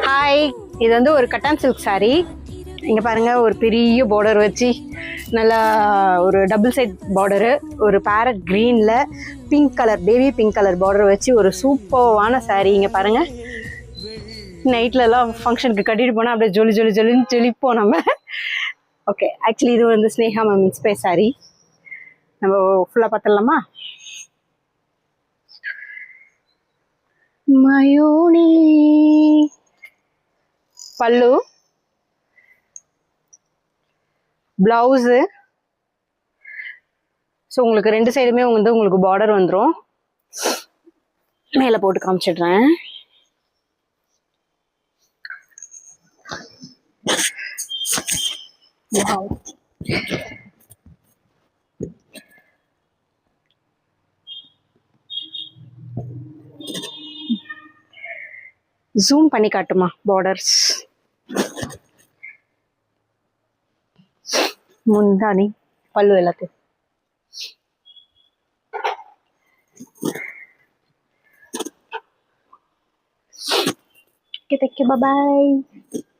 Hi, இது வந்து ஒரு கட்டான் சில்க் saree. இங்கே பாருங்கள், ஒரு பெரிய பார்டர் வச்சு நல்லா ஒரு டபுள் சைட் பார்டரு, ஒரு பேரட் க்ரீனில் pink colour, baby pink colour border வச்சு ஒரு சூப்பர்வான saree. இங்கே பாருங்கள், நைட்லலாம் ஃபங்க்ஷனுக்கு கட்டிட்டு போனால் அப்படியே ஜொலி ஜொலி ஜொலின்னு ஜொலிப்போம் நம்ம. ஓகே, ஆக்சுவலி இது வந்து ஸ்னேகா மேம் இன்ஸ்பயர் saree. நம்ம ஃபுல்லாக பார்த்துடலாமா? மயூனி பல்லு, பிளவுஸு. ஸோ உங்களுக்கு ரெண்டு சைடுமே வந்து உங்களுக்கு பார்டர் வந்துடும். மேலே போட்டு காமிச்சிடுறேன். ஜூம் பண்ணி காட்டுமா பார்டர்ஸ். முந்தானி, பல்லு எல்லாத்தையும். Okay, thank you, bye bye.